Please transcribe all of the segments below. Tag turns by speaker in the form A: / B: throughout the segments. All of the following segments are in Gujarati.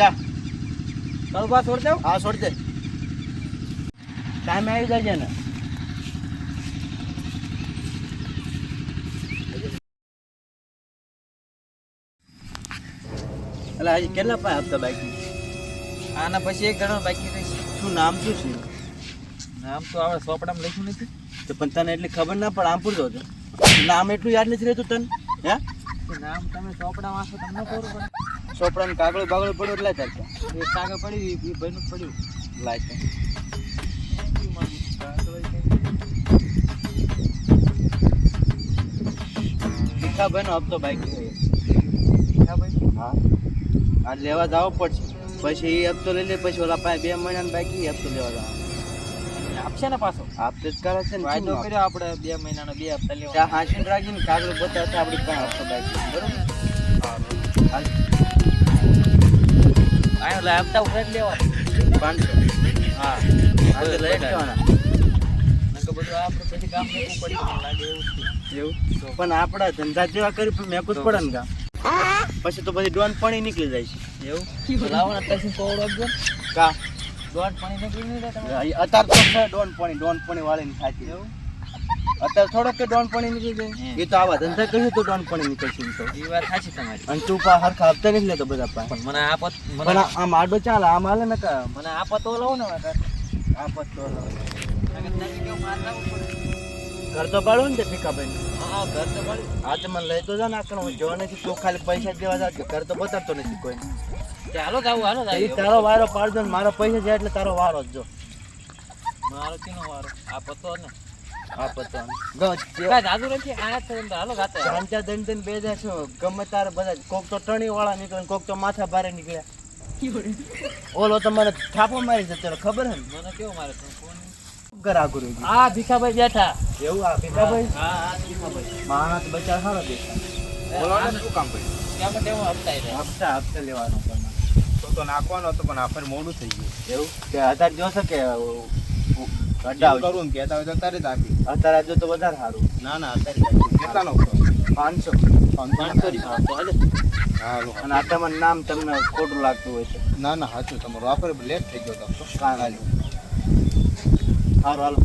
A: જા
B: કળવા છોડ દઉં.
A: હા છોડી દે ટાઈમ આવી જાય ને એટલે આજે કેટલા પાય હપ્તા બાકી
B: આના પછી એક ગણો બાકી રહેશે.
A: શું નામ શું છે
B: નામ તો આપણે સોપડામાં લખ્યું નથી.
A: તો પણ તને એટલી ખબર ના પડે આમ પૂરતો હતો નામ એટલું યાદ નથી રહેતું તને હે
B: નામ તમે ચોપડામાં આશો તમને ખબર પડે.
A: ચોપડાનું કાગળ બાગળ પડ્યું એટલે ચાલશે
B: એક કાગળ પડ્યું એ ભાઈનું જ પડ્યું.
A: લાઈક ભીખાભાઈનો હપ્તો બાકી છે હા આ લેવા જવો પડશે પછી એ હપ્તો લઈ લે પછી ઓલા પાસે 2 મહિનાનો બાકી એ હપ્તો લેવા જવાનો
B: આપશે ને પાછો
A: આપતે જ કરે છે ને
B: વાયદો કર્યો આપણે 2 મહિનાનો 2 હપ્તા લેવા.
A: ત્યાં હાંસીને રાખીને કાગળ બતાવતા આપણી પાસે હપ્તો બાકી બરોબર
B: આ એટલે હપ્તા ઉપર જ લેવા
A: 500
B: હા
A: આજે લઈ જવાના
B: તો બધું આપણે પછી કામ કરવું પડી લાગે એવું છે.
A: એવું પણ આપણા ધંધા જેવા કરી પણ મેકું જ પડે ને કામ પછી તો પછી ડોન પાણી નીકળી જાય છે
B: એવું લાવો ને અત્યારે કોવડો આપજો
A: કા
B: દોઢ પાણી નીકળી નહીં તમારે.
A: અત્યારે તો છે ડોન પાણી વાળીને ખાતી
B: એવું
A: અત્યારે થોડોક કે ડોન પાણી નીકળી જાય એ તો આવા ધંધા કર્યું તો ડોન પાણી નીકળશે એમ તો
B: એ વાત સાચી તમારી.
A: અને તું પા હરખા હપ્તા નથી લેતો બધા પાસે
B: પણ મને આપત
A: પણ આમ આડો ચાલે આમ હાલે ને કા
B: મને આપત તો લઉં ને
A: આપત તો
B: કેવું માર લાવવું પડે.
A: ઘર તો પાડું ને તે ભીખાભાઈ
B: હા ઘર તો મળ્યું.
A: આજે મને લઈ તો જા ને આકણ હું જોવા નથી તું ખાલી પૈસા જ દેવા જાવ ઘર તો બતાવતો નથી કોઈ
B: ચાલો જાવું હાલો
A: એ તારો વારો પાડજો ને મારો પૈસા જાય એટલે તારો વારો જ જો
B: મારો કેનો વારો આપતો ને
A: આપત તો
B: કાંઈ જાદુ નથી આ તો હાલો ગાતે
A: ચાંચા દંડ બે જાય શું ગમે તારે બધા કોક તો ટણી વાળા નીકળે કોક તો માથા ભારે નીકળ્યા ઓલો તો મને થાપો મારી જતો ખબર હે ને
B: મને કેવું મારે ફોન
A: ઘર આગળ રહ્યું
B: આ ભીખાભાઈ બેઠા.
A: એવું આ ભીખાભાઈ
B: હા ભીખાભાઈ
A: માણસ બચાર સારો દેખાય
C: બોલો ને શું કામ કર્યું?
B: કેમ કેવું હપ્તા
A: હપ્તા લેવાનો
C: તો નાખવાનો હતો પણ આફર મોડું થઈ ગયું.
A: એવું કે અત્યારે જોશે કે
C: એવું કરું ને કહેતા હોય તો અત્યારે જ આપી.
A: અત્યારે જો તો વધારે સારું
C: ના ના અત્યારે જ આપી. કેટલાનો હતો?
A: 500
C: 500. હા લો.
A: અને આટામાં નામ તમને ખોટું લાગતું હોય છે
C: ના ના સાચું તમારું આફર લેટ થઈ ગયો તો
A: સારું હાલો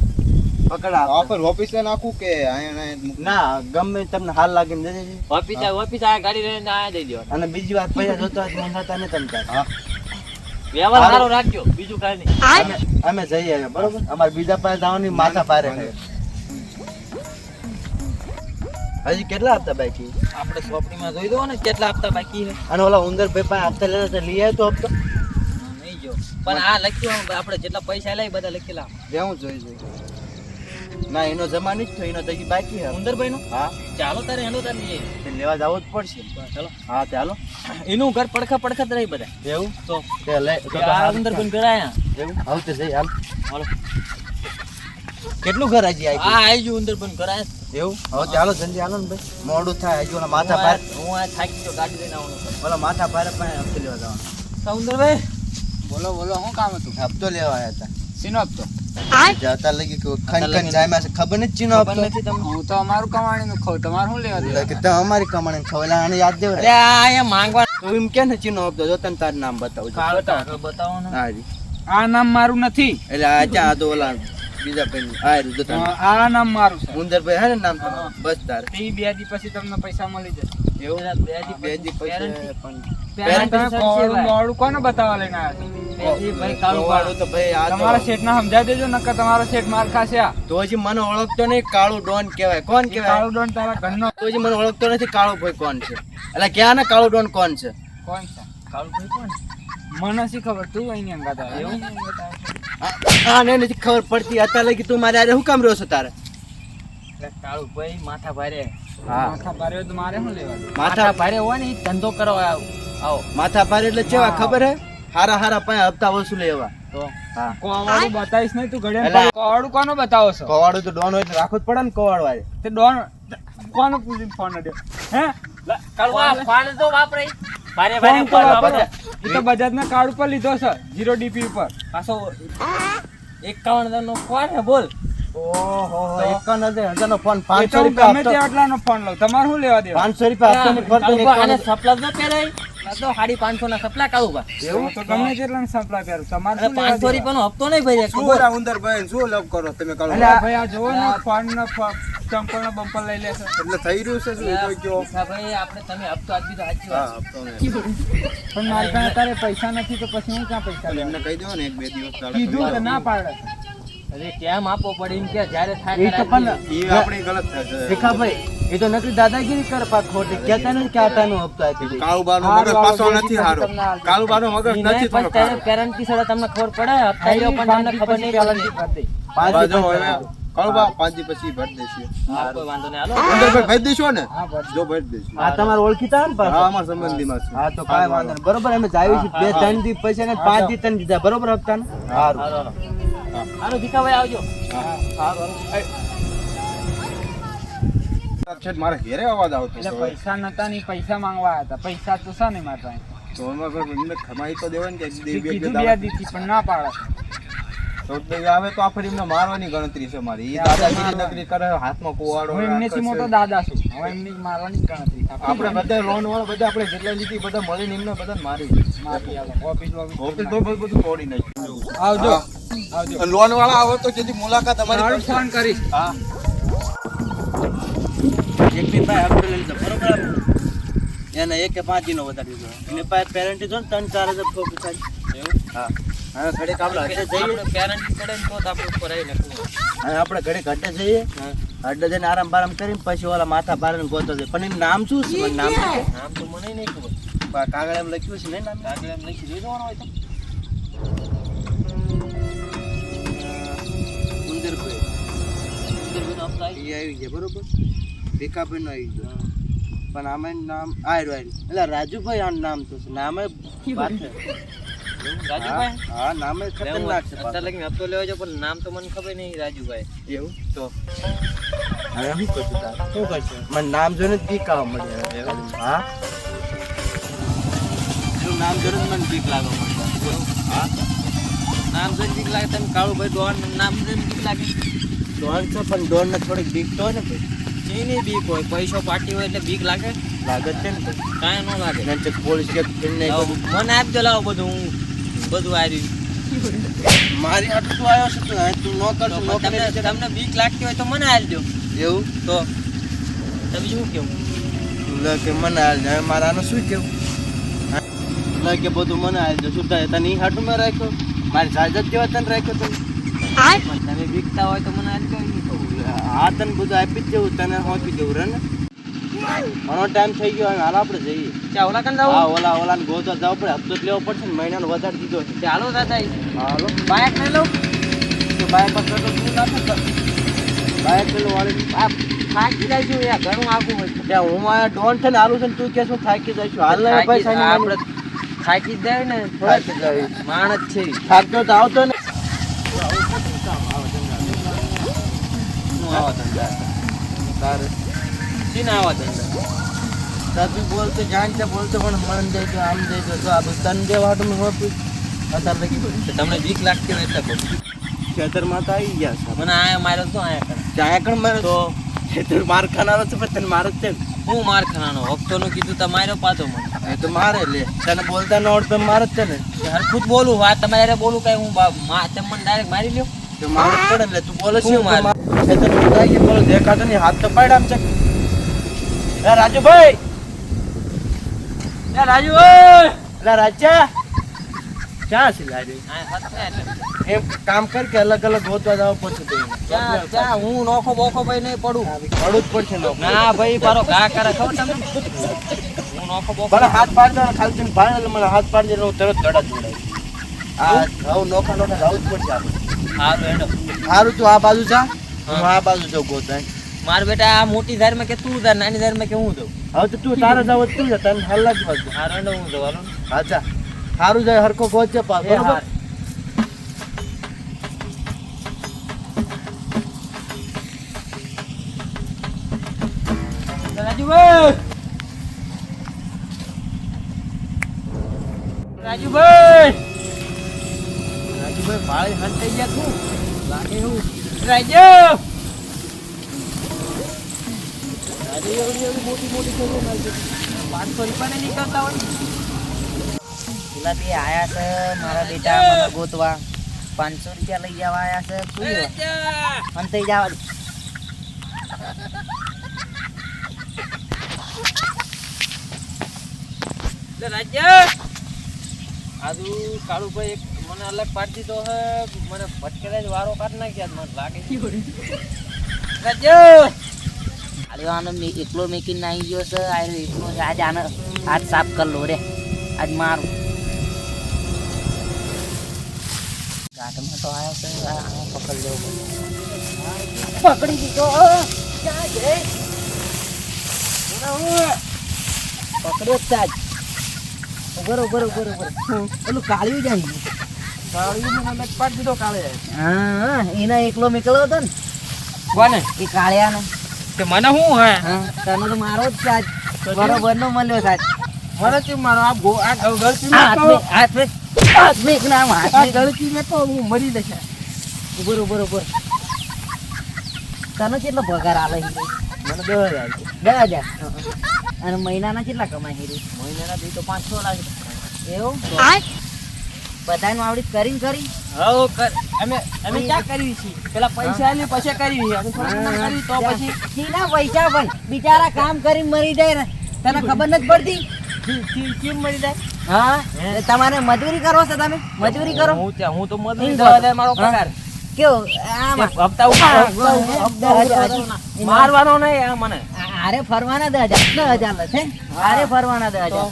A: પકડ
C: આફર ઓફિસે નાખું કે અહીંયા
A: ના ગમે તમને હાલ લાગીને દે દેજે.
B: ઓફિસ આ ગાડી લઈને આ દઈ દેવા.
A: અને બીજી વાત પૈસા જોતા હોય તો મંગાતા ને તમ તાર
C: હા
B: વ્યવહાર સારો રાખજો બીજું કાંઈ નહીં.
A: અમે જઈએ હવે બરોબર અમારે બીજા પાસે જવાની માથા ભારે છે હજી કેટલા હપ્તા બાકી
B: આપણે સોપડીમાં જોઈ દો ને કેટલા હપ્તા બાકી છે.
A: અને ઓલા ઉંદરભાઈ પાસે હપ્તા લેતા લઈ આવ્યો તો હપ્તો
B: નહીં જો પણ આ લખ્યું આપણે જેટલા પૈસા લઈ બધા લખેલા
A: લેવું જોઈએ ના એનો જમા નહીં થયો એનો તો હજી બાકી છે
B: ઉંદરભાઈ નું.
A: હા
B: ચાલો તારે હેલો તારે લઈએ
A: તે લેવા જવું જ પડશે
B: ચાલો
A: હા ચાલો
B: એનું ઘર પડખા જ રહી બધા
A: એવું
B: તો
A: તે લે તો
B: આ ઉંદરભાઈ ઘર આયા
A: એવું આવતે જઈ હાલ
B: હાલો
A: કેટલું ઘર હજી
B: આ
A: આવી
B: આવી ગયું ઉંદરભાઈ ઘર આયા
A: એવું હવે ચાલો જલ્દી હાલો ને ભાઈ મોડું થાય હજી ઓલા માથા ભારે
B: હું આ થાકી ગયો ગાડી લઈને આવવાનું
A: ઓલા માથા ભારે પાસે હપ્તો લેવા જવાનું
B: ઉંદરભાઈ
C: બોલો બોલો શું કામ હતું?
A: હપ્તો લેવા આવ્યા હતા
C: શીનો હપ્તો?
A: જતા લગી કે ખન જામ્યા છે ખબર નથી ચીનો
B: ખબર
A: હપ્તો
B: નથી તમને.
C: હું તો અમારું કમાણીનું ખાઉં, તમારે શું લેવા દેવા?
A: કે તમે અમારી કમાણી ખવેલા આને યાદ દેવ
B: અરે આ અહીંયા માંગવા
A: તો એમ કે ને ચીનો હપ્તો જો તને તારું નામ બતાવું છું.
B: બતાવો ને
A: હા જી
C: આ નામ મારું નથી.
A: એટલે આ ત્યાં તો ઓલા બીજા ભાઈ આ રહ્યું જો તને
C: આ નામ મારું છે.
A: ઉંદરભાઈ હે ને નામ તમારું? બસ તારે
C: તે 2 દી પછી તમને પૈસા મળી જશે.
A: એવું બે દી પછી પણ
C: પેલા તમે કોવાળું મોવાળું કોને બતાવવા લઈને આવ્યા છો?
B: ભાઈ કાળું
A: વાળું તો ભાઈ આ
C: તમારા
A: તો
C: શેઠને સમજાવી દેજો નકર તમારો શેઠ માર ખાશે. આ
A: તો હજી મને ઓળખતો નહીં કાળું ડોન કહેવાય કોણ
C: એ
A: કહેવાય
C: કાળું ડોન તારા ઘરનો
A: તો હજી મને ઓળખતો નથી કાળો ભાઈ કોણ છે એટલે ક્યાં ને કાળો ડોન કોણ છે
C: કોણ છે?
B: કાળું ભાઈ કોણ?
C: મને શી ખબર, તું અહીંયા અંગાત આવ્યો.
B: એવું?
A: હા ને નથી ખબર પડતી અત્યારે લગી તું મારે આરે શું કામ રહ્યો છો તારે
B: કાળું ભાઈ માથા ભારે
A: હા
C: માથા ભારે હોય તો મારે શું લેવા દે?
B: માથા ભારે હોય ને ઈ ધંધો કરવા આવો
A: માથા ભારે એટલે કેવા ખબર હે હારા હારા પાસે હપ્તા વસૂલે એવા
B: તો
A: હા
C: કોવાળું બતાવીશ નહીં તું ઘડે.
A: એલા.
C: કોવાળું કોનો બતાવો છો?
A: કવાડું તો ડોન હોય એટલે રાખવું જ પડે ને કવાડ વાળે
C: તે ડોન કોનો પૂછીને ફોન અડ્યો? હે
B: કાળું ફાન તો વાપરે ભારે
C: ફોન તો
B: ભારે
C: વાપરે. એ તો બજાજના કાર્ડ ઉપર લીધો છે 0 DP ઉપર.
B: પાછો 51 નો કોણ હે બોલ
A: ઓહો 51,000 નો ફોન
C: એ
A: 500
C: તો હું
A: રૂપિયા
C: ગમે તે આટલાનો ફોન લઉં, તમારે શું લેવા દેવા?
A: 500 રૂપિયા હપ્તો ની ફરતો નહીં
B: આને સપલા ન પહેરાય આ તો 550 ના સપલા કાઢું બા
C: એવું તો ગમે તેટલા સપ્લાય કરું તમારે
B: અને 500 રૂપિયાનો હપ્તો નહીં ભર્યો
A: શું
B: ખબર?
A: રા ઉંદર ભાઈ શું લવ કરો તમે કરો
C: અલ્યા ભાઈ આ જોવો ને ફોન નો ચંપલ નો બમ્પર લઈ લેશે
A: એટલે થઈ રહ્યું છે શું કોઈ કયો
B: હા ભાઈ આપણે તમે હપ્તો આપી દો સાચી
A: હા
B: વાત
A: આપતો ને
C: પણ મારી પાસે અત્યારે પૈસા નથી તો પછી હું ક્યાં પૈસા
A: એમને
C: લેવા?
A: કહી દેવો ને 1-2 દિવસ
C: કીધું તો ના પાડે
B: અરે કેમ આપવો પડે એમ કે જ્યારે થાય
A: એ તો પણ એ આપણી ગલત થાય છે
D: ભીખાભાઈ એ તો નકરી દાદાગીરી કરે પા ખોટી કહેતા નથી કે આટાનો હપ્તો આપી દે
A: કાળુબાનો મગજ પાછો નથી હારો કાળુબાનો મગજ નથી થોડો
B: પછી પેરેન્ટની સળા તમને ખબર પડે હપ્તા લ્યો પણ તમને ખબર નહીં પડે
A: બાજુ હવે કાળુબા 5 દી પછી ભરી દેશે
B: હા કોઈ વાંધો નહીં હાલો
A: ઉંદરભાઈ ભરી દેશો ને
C: હા બસ
A: જો ભરી દેશું
D: આ તમારે ઓળખીતા ને
A: હા
D: પાછા
A: અમાર સંબંધીમાં છે
D: હા તો કાંઈ વાંધો નહીં બરોબર અમે જાવી છીએ 2-3 દી પૈસા ને 5 દી તને દીધા બરોબર હપ્તાને સારું
B: હાલો ભીખાભાઈ આવજો
A: છે મારે ઘેરે અવાજ આવતો
C: એટલે
A: છે
C: પૈસા નતા ની પૈસા માંગવા હતા પૈસા તો છે નહીં મારા પાસે
A: તો એમાં કોઈ એમને ખમાઈ તો દેવાની કે
C: કીધું બે દીધી પણ ના પાડે
A: તો આવે તો આ ફરી એમને મારવાની ગણતરી છે મારી એ દાદાગીરી નકરી કરે હાથમાં કુવાડો
C: હું એમનેથી મોટો દાદા છું હવે એમની મારવાની જ ગણતરી થાય.
A: આપણે બધા લોન વાળા બધા આપણે જેટલા લીધી બધા મળીને એમને બધા મારી
C: માફી આલો. ઓફિસ
A: ઓફિસ તો બધું તોડી નાખ્યું
C: આવજો આવજો
A: લોન વાળા આવે તો જેથી મુલાકાત અમારી
C: સારું ફોન કરીશ
A: હા
D: એક બી ભાઈ આપણે લઈ લીધો બરોબર એને 1 કે 5 દીનો વધારી દીધો એને પાસે પેરેન્ટ જો ને 3-4 હજાર ફોક થાય
B: એવું
D: હા હવે ઘડીક આપણે હટે જઈએ
B: આપણે પેરેન્ટ પડે ને તો જ આપણે ઉપર આવી નખવું
D: હવે આપણે ઘડીક હટે જઈએ હટે જઈને આરામ બારામ કરીને પછી ઓલા માથા બારાને ગોતો છે પણ એનું નામ શું છે મને નામ શું છે?
B: નામ તો મને નહીં ખબર
D: કાગળ એમ લખ્યું છે ને નામ
B: આગળ એમ લખી દેવાનું હોય તો
D: ઉંદરભાઈ
B: ઉંદરભાઈનો હપ્તો આવી
D: એ આવી ગયા બરોબર ભીખાભાઈ નો આવી ગયો પણ આમાં નામ આયરું એટલે રાજુભાઈ આ નામ તો છે નામે વાત છે
B: ગયું. રાજુભાઈ
D: હા નામે ખતરનાક છે
B: અત્યારે લગી હપ્તો લેવા જો પણ નામ તો મને ખબર નહીં રાજુભાઈ
D: એવું
B: તો
D: હવે શું કરશું તારે શું કરશું મને નામ જોઈને જ બીક આવવા મળી હા એનું નામ જોઈને જ મને બીક લાગવા મળી
B: હા નામ જોઈને બીક લાગે તમે કાળુભાઈ ડોન નામ જોઈને બીક લાગે
D: ડોન છે પણ ડોન ને થોડીક બીક તો હોય ને ભાઈ
B: જેની બીક હોય પૈસો પાટી હોય એટલે બીક લાગે
D: લાગે જ છે ને ભાઈ
B: કાંઈ ન લાગે
D: ને ચેક પોલીસ ચેક કરીને
B: લાવો, મને આપજો લાવો બધું હું બધું આવી
D: મારી હાટું તું આવ્યો છે તું હા, તું નો કરશો નો
B: તમને
D: કરે
B: તમને બીક લાગતી હોય તો મને આપજો
D: એવું
B: તો તમે શું કેવું
D: લે કે મને હાલ હવે મારે આનું શું કેવું લે કે બધું મને હાલ દે શું થાય તને ઈ હાટું મેં રાખ્યો મારી જાજત કેવા તને રાખ્યો તને
B: પણ તમે બીકતા હોય તો મને આપજો નહીં કહું
D: આ તને બધું આપી જ દેવું તને હોપી દેવું રે ને ઘણો ટાઈમ થઈ ગયો હવે હાલ આપણે જઈએ
B: ચા ઓલા કન
D: હા
B: જાવ
D: ઓલાને ગોતવા જવું પડે હપ્તો જ લેવો પડશે ને મહિનાનો વધારે દીધો છે
B: ચાલો દાદા
D: હા હાલો
B: બાઇક લઈ લઉં
D: તો બાઈક પર પેટ્રોલ શું નાખે બાઈક પેલું વાળી
B: આ થાકી જાય છું યાર ઘણું આગું હોય છે
D: ત્યાં હું આ ડોન છે ને હાલું છે ને તું કે શું થાકી જાય છું હાલ ને પૈસા
B: આપણે થાકી જ જાય ને
D: થાકી જાય.
B: માણસ છે
D: થાક્યો તો આવતો ને તારે
B: શી ના આવા ધંધા
D: તાતું બોલતો જાણ છે બોલતો પણ મન જાય તો આમ જાય તો આ બધું તને બે વાટું મેં હોપ્યું અત્યારે લગી
B: તો તમને બીક લાગતી હોય એટલે કહું.
D: ખેતરમાં તો આવી ગયા છે
B: મને આયા માર્યો તો આયા કરે
D: ત્યાં કણ મારે
B: તો
D: ખેતર માર ખાનારો છે પણ તને મારે જ છે ને
B: હું માર ખાનાનો હપ્તોનું કીધું તો માર્યો પાછો મને
D: એ તો મારે લે તને બોલતા ન આવડતું એમ મારે જ છે ને
B: હરખું જ બોલું વાત તમારે બોલું કઈ હું તમે મને ડાયરેક્ટ મારી લ્યો
D: તો મારે જ પડે ને તું બોલે છે
B: શું મારે?
D: ખેતરમાં ઉડાઈ ગયા બોલો દેખાતો નહીં હાથ તો પાડ આમ છે એ રાજુભાઈ
B: એ રાજુ ઓય
D: એટલે રાજા ક્યાં છે રાજુ
B: આયા હસને એટલે
D: એમ કામ કર કે અલગ અલગ ગોતવા જવા પડશે તો
B: ક્યાં હું નોખો બોખો ભાઈ નહીં પડું
D: પડવું જ પડશે ને
B: ના ભાઈ મારો ઘા કરે ખબર તમને હું નોખો બોખો
D: ભલે હાથ પાડ દો ખાલી તમે ભાઈ એટલે મને હાથ પાડી દે હું તરત ગળા જોડાય આ હવે નોખા નોખા જવું જ પડશે આપણે
B: સારું હેડો
D: સારું તું આ બાજુ જા હું આ બાજુ જાઉં ગોતાય
B: માર બેટા આ મોટી ધારમાં કે તું ધાર નાની ધારમાં કે હું દઉં
D: હવે તો તું તારે જાવ તું જા તને હાલ લાગ બાજુ
B: સારું હેડો હું દઉં હાલો
D: હા જા સારું જાય હરખો ગોતજે પાસ
B: એ
D: બરોબર
B: હાર. રાજુભાઈ રાજુભાઈ
D: રાજુભાઈ માળી હંતાઈ ગયા તું
B: લાગે એવું રાજુ રાજુ એવડી મોટી મોટી છોકરીઓ 500 રૂપિયા નીકળતા હોય
E: પેલા બે આયા છે મારા બેટા મને ગોતવા 500 રૂપિયા લઈ જવા આયા છે તું મને થઈ જવા દે.
B: આજુ કાળુભાઈ એક મને અલગ પાડી દીધો હે મને ભટકેલા જ વારો કાઢ નાખ્યા મને લાગે
E: આનો એકલો મેકીને નાહી ગયો છે આનો એકલો છે. આજ આને હાથ સાફ કર લો રે આજ મારું ગાંઠમાં તો આવ્યો છે આ પકડ લેવો પકડી દીધો ક્યાં છે પકડ્યો જ તાજ બરોબર પેલું કાળ્યું જાય
B: કાળું મને અલગ પાડી દીધો કાળે
E: હા એના એકલો મેકલો હતો ને
B: કોને
E: એ કાળિયાનો
B: તે મને શું હે
E: હા તને તો મારો જ સાજ બરોબર નો મળ્યો સાજ
B: મને તે મારો આ ગળતી
E: હાથ મેક નામ હાથ મેક
B: ગળતી મેં તો હું મરી જશે
E: બરોબર તને કેટલો પગાર આલે હીરો
B: મને 10,000
E: 10,000 અને મહિનાના કેટલા કમાય હીરો
B: મહિનાના બી તો 500 લાગે
E: એવું બધાનું આવડી કરી
B: હા કર અમે ક્યાં કરી છે પેલા પૈસા લે પછી કરી છે અમે થોડા કરી તો પછી
E: સીના પૈસા પણ બિચારા કામ કરી મરી જાય ને તને ખબર નથી પડતી
B: કેમ મરી જાય
E: હા તમારે મજૂરી કરો છો તમે મજૂરી કરો
B: હું તો મજૂરી 10,000 મારો પગાર
E: કેવું આમાં
B: હપ્તા મારવાનો નહીં આ મને
E: અરે ફરવાના 10,000 લે છે અરે ફરવાના 10,000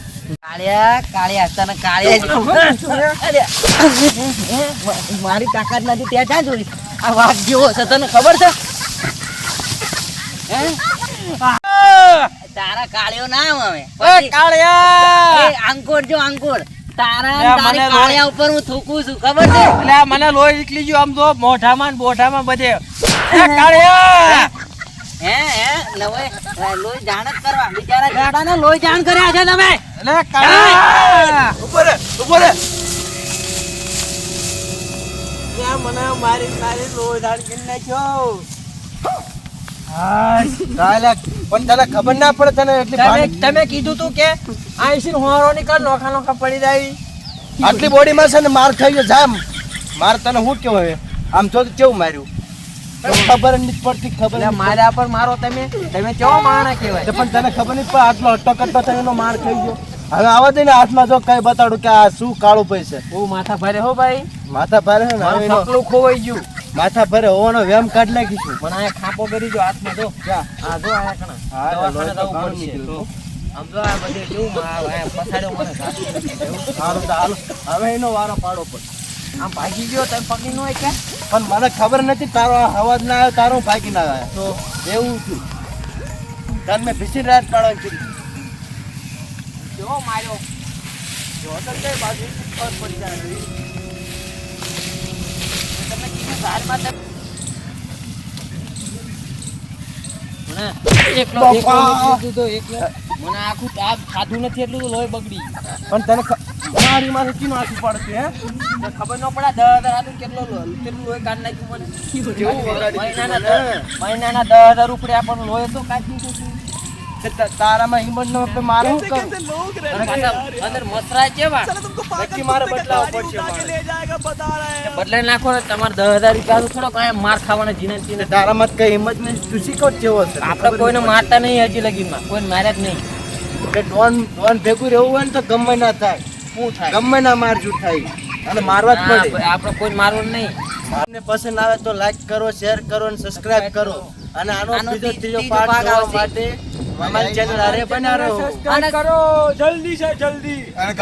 E: કાળિયા તને કાળિયા મારી તાકાત નથી ત્યાં ક્યાં જોઈ આ વાઘ જેવો છે તને ખબર છે તારા કાળિયો નામ હવે
B: કાળિયા
E: અંકોર જો અંકોર તારા તારી કાળિયા ઉપર હું થૂકું છું ખબર છે
B: એટલે મને લોહી નીકળી ગયું આમ તો મોઢામાં ને બોઠામાં બધે કાળિયા
E: હે લોહી જાણ જ કરવા બિચારા ગાડાને લોહી જાણ કર્યા છે તમે
B: એટલે કાળિયા ઉપર મને મારી લોહી જાણ કરી નાખ્યો
D: પણ તને ખબર ના પડે તને એટલી
B: તમે કીધું તું કે આઈસી હોરો નીકળ નોખા પડી જાય
D: આટલી બોડીમાં છે ને માર ખાઈ ગયો જામ માર તને શું કેવું હવે આમ જો તો કેવું માર્યું ખબર જ નથી પડતી ખબર
B: માર્યા પર મારો તમે કેવો માણા કહેવાય
D: પણ તને ખબર નહીં પડે આટલો અટકટો થઈને એનો માર ખાઈ ગયો હવે આવા દે ને હાથમાં જો કઈ બતાડું કે આ શું કાળું પૈસે
B: હું માથા ભારે હો ભાઈ
D: માથા ભારે છે ને હવે એનો
B: સપલું ખોવાઈ ગયું
D: માથા ભારે હોવાનો વેમ કાઢ નાખીશું
B: મને આ ખાપો કરી જો હાથમાં જો આ જો આ કણા
D: હા,
B: દવાખાને
D: લોહી તો
B: જવું
D: કામ
B: પડશે.
D: નીકળ્યું.
B: આમ જો આ બધે કેવું પછાડ્યો મને
D: સારું તો હાલો હવે એનો વારો પાડો પણ
B: આમ ભાગી ગયો તમે પકડી નો કે
D: પણ મને ખબર નથી તારો આ અવાજ ના આવ્યો તારો ભાગી ના આવ્યો
B: તો
D: એવું થયું તને મેં ભીસીને રાત પાડવાની કીધી
B: કેવો માર્યો જો તો કઈ બાજુ પર પડી જાય તમે કીધું ઝાડમાં તમે મને એકલો લીધું તો એકલો મને આખું તાપ ખાધું નથી એટલું તો લોહી બગડી
D: પણ તને મારી માથે ચીનો આખું પડશે હે
B: તો ખબર ન પડે 10,000 આટલું કેટલું લોહી કાઢ નાખ્યું મને
D: કેવું વગાડી
B: મહિનાના 10,000 રૂપિયા પણ લોહી તો કાઢી દીધું
D: તારામાં હિંમત ન હોય તો મારે શું કરું
B: અંદર મસરા કેવા
D: નક્કી મારે બદલાવો પડશે મારે.
B: બદલાઈ નાખો ને તમારે 10,000 રૂપિયા થોડો કઈ માર ખાવાના જીને જીને
D: તારામાં કઈ હિંમત નહીં તું શીખો જેવો છે
B: આપણે કોઈને મારતા નહીં હજી લગીમાં કોઈ માર્યા જ નહીં
D: કે ડોન ભેગું રહેવું હોય ને તો ગમે ના થાય
B: શું થાય
D: ગમે ના મારજૂટ થાય અને મારવા જ પડે
B: આપણે કોઈ મારવું નહીં
D: તમને પસંદ આવે તો લાઈક કરો શેર કરો અને સબસ્ક્રાઇબ કરો અને આનો
E: આનો
D: બીજો ત્રીજો
E: ત્રીજો
D: પાર્ટ
E: ભાગ
D: જોવા
E: આવશે.
D: માટે અમારી ચેનલ અરે બનાવો
B: કરો જલ્દી છે જલ્દી
E: અને